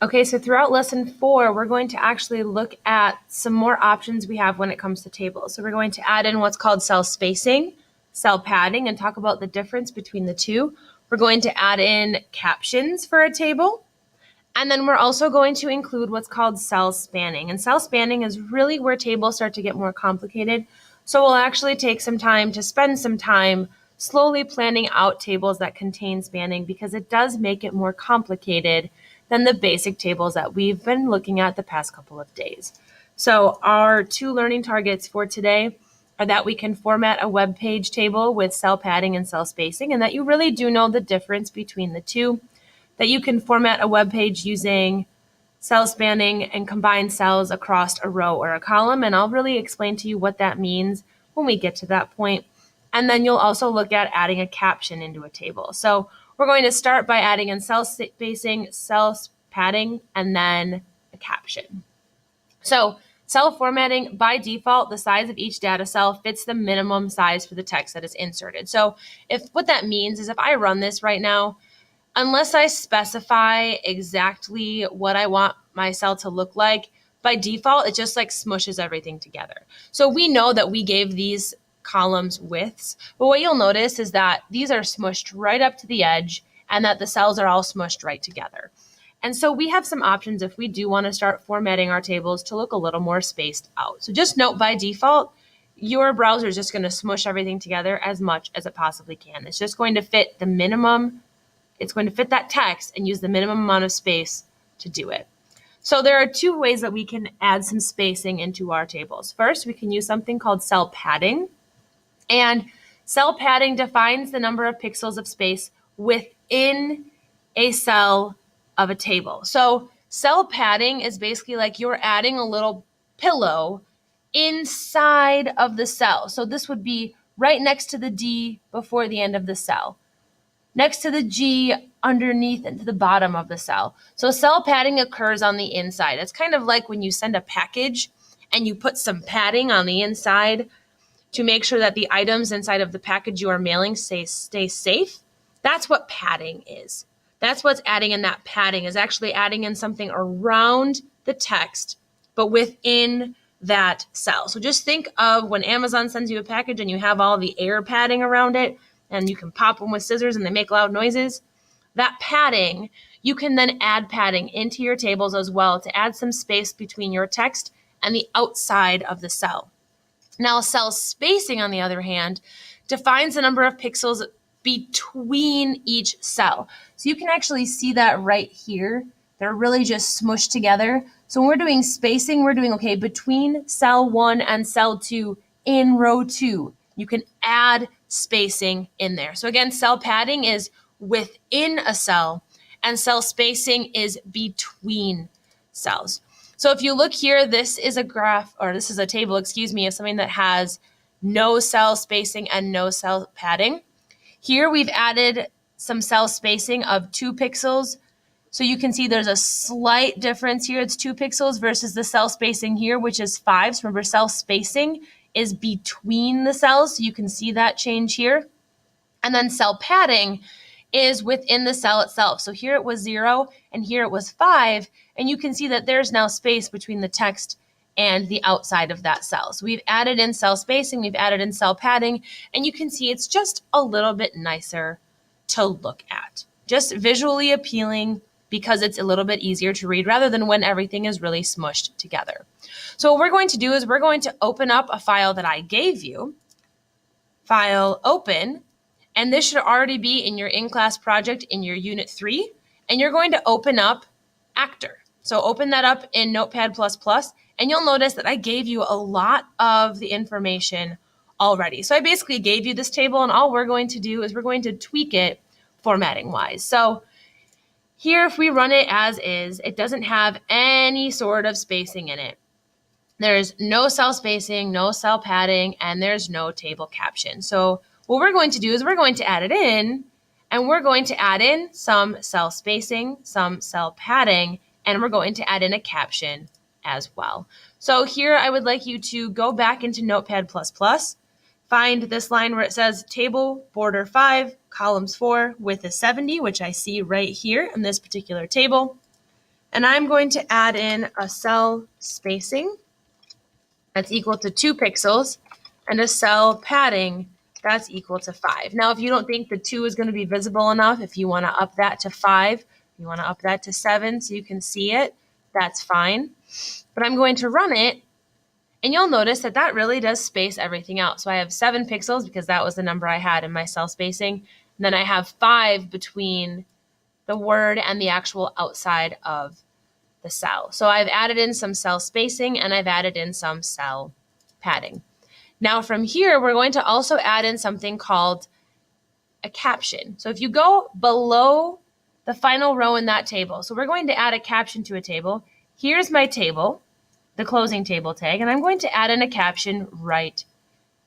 Okay, so throughout lesson 4, we're going to actually look at some more options we have when it comes to tables. So we're going to add in what's called cell spacing, cell padding, and talk about the difference between the two. We're going to add in captions for a table. And then we're also going to include what's called cell spanning. And cell spanning is really where tables start to get more complicated. So we'll actually take some time to spend some time slowly planning out tables that contain spanning, because it does make it more complicated than the basic tables that we've been looking at the past couple of days. So our 2 learning targets for today are that we can format a web page table with cell padding and cell spacing, and that you really do know the difference between the two, that you can format a web page using cell spanning and combine cells across a row or a column, and I'll really explain to you what that means when we get to that point. And then you'll also look at adding a caption into a table. So we're going to start by adding in cell spacing, cell padding, and then a caption. So cell formatting, by default, the size of each data cell fits the minimum size for the text that is inserted. So what that means is if I run this right now, unless I specify exactly what I want my cell to look like, by default, it just like smushes everything together. So we know that we gave these columns widths, but what you'll notice is that these are smushed right up to the edge and that the cells are all smushed right together. And so we have some options if we do want to start formatting our tables to look a little more spaced out. So just note, by default, your browser is just going to smush everything together as much as it possibly can. It's just going to fit the minimum. It's going to fit that text and use the minimum amount of space to do it. So there are 2 ways that we can add some spacing into our tables. First, we can use something called cell padding. And cell padding defines the number of pixels of space within a cell of a table. So cell padding is basically like you're adding a little pillow inside of the cell. So this would be right next to the D before the end of the cell, next to the G underneath and to the bottom of the cell. So cell padding occurs on the inside. It's kind of like when you send a package and you put some padding on the inside to make sure that the items inside of the package you are mailing stay safe. That's what padding is. That's what's adding in. That padding is actually adding in something around the text, but within that cell. So just think of when Amazon sends you a package and you have all the air padding around it, and you can pop them with scissors and they make loud noises. That padding, you can then add padding into your tables as well to add some space between your text and the outside of the cell. Now, cell spacing, on the other hand, defines the number of pixels between each cell. So you can actually see that right here. They're really just smushed together. So when we're doing spacing, we're doing, okay, between cell 1 and cell 2 in row 2, you can add spacing in there. So again, cell padding is within a cell and cell spacing is between cells. So if you look here, this is a graph, or this is a table, of something that has no cell spacing and no cell padding. Here we've added some cell spacing of 2 pixels. So you can see there's a slight difference here. It's 2 pixels versus the cell spacing here, which is 5. So remember, cell spacing is between the cells. So you can see that change here. And then cell padding is within the cell itself. So here it was 0 and here it was 5. And you can see that there's now space between the text and the outside of that cell. So we've added in cell spacing, we've added in cell padding, and you can see it's just a little bit nicer to look at. Just visually appealing because it's a little bit easier to read rather than when everything is really smushed together. So what we're going to do is we're going to open up a file that I gave you, file open, and this should already be in your in-class project in your Unit 3, and you're going to open up Actor. So open that up in Notepad++, and you'll notice that I gave you a lot of the information already. So I basically gave you this table, and all we're going to do is we're going to tweak it formatting-wise. So here, if we run it as is, it doesn't have any sort of spacing in it. There's no cell spacing, no cell padding, and there's no table caption. So what we're going to do is we're going to add it in, and we're going to add in some cell spacing, some cell padding, and we're going to add in a caption as well. So here I would like you to go back into Notepad++, find this line where it says table border 5, columns 4, width is 70, which I see right here in this particular table. And I'm going to add in a cell spacing that's equal to 2 pixels and a cell padding that's equal to 5. Now, if you don't think the 2 is going to be visible enough, if you want to up that to 5, you want to up that to 7 so you can see it, that's fine. But I'm going to run it, and you'll notice that that really does space everything out. So I have 7 pixels because that was the number I had in my cell spacing. And then I have 5 between the word and the actual outside of the cell. So I've added in some cell spacing and I've added in some cell padding. Now from here, we're going to also add in something called a caption. So if you go below the final row in that table, so we're going to add a caption to a table. Here's my table, the closing table tag, and I'm going to add in a caption right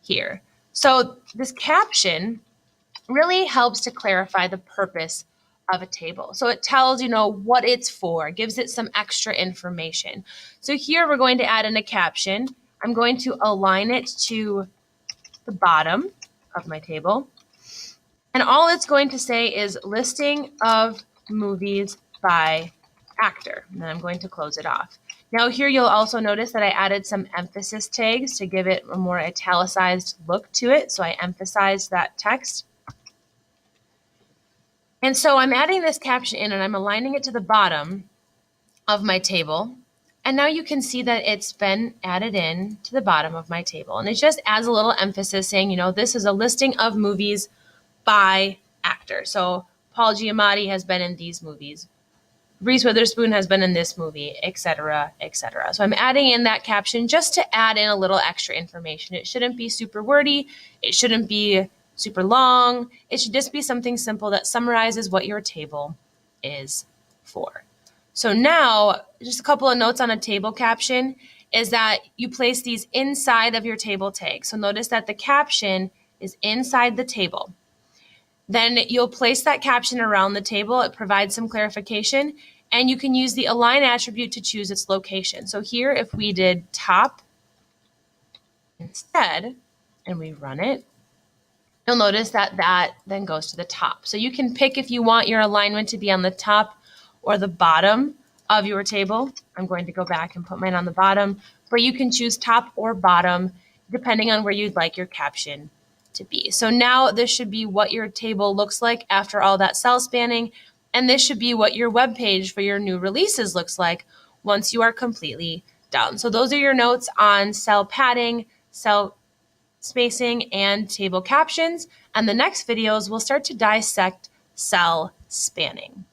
here. So this caption really helps to clarify the purpose of a table. So it tells, what it's for, gives it some extra information. So here we're going to add in a caption. I'm going to align it to the bottom of my table. And all it's going to say is listing of movies by actor. And then I'm going to close it off. Now here you'll also notice that I added some emphasis tags to give it a more italicized look to it. So I emphasized that text. And so I'm adding this caption in and I'm aligning it to the bottom of my table. And now you can see that it's been added in to the bottom of my table. And it just adds a little emphasis saying, this is a listing of movies by actor. So Paul Giamatti has been in these movies. Reese Witherspoon has been in this movie, etc., etc. So I'm adding in that caption just to add in a little extra information. It shouldn't be super wordy. It shouldn't be super long. It should just be something simple that summarizes what your table is for. So now, just a couple of notes on a table caption is that you place these inside of your table tag. So notice that the caption is inside the table. Then you'll place that caption around the table. It provides some clarification, and you can use the align attribute to choose its location. So here, if we did top instead, and we run it, you'll notice that that then goes to the top. So you can pick if you want your alignment to be on the top or the bottom of your table. I'm going to go back and put mine on the bottom, but you can choose top or bottom depending on where you'd like your caption to be. So now this should be what your table looks like after all that cell spanning, and this should be what your web page for your new releases looks like once you are completely done. So those are your notes on cell padding, cell spacing, and table captions. And the next videos, we'll start to dissect cell spanning.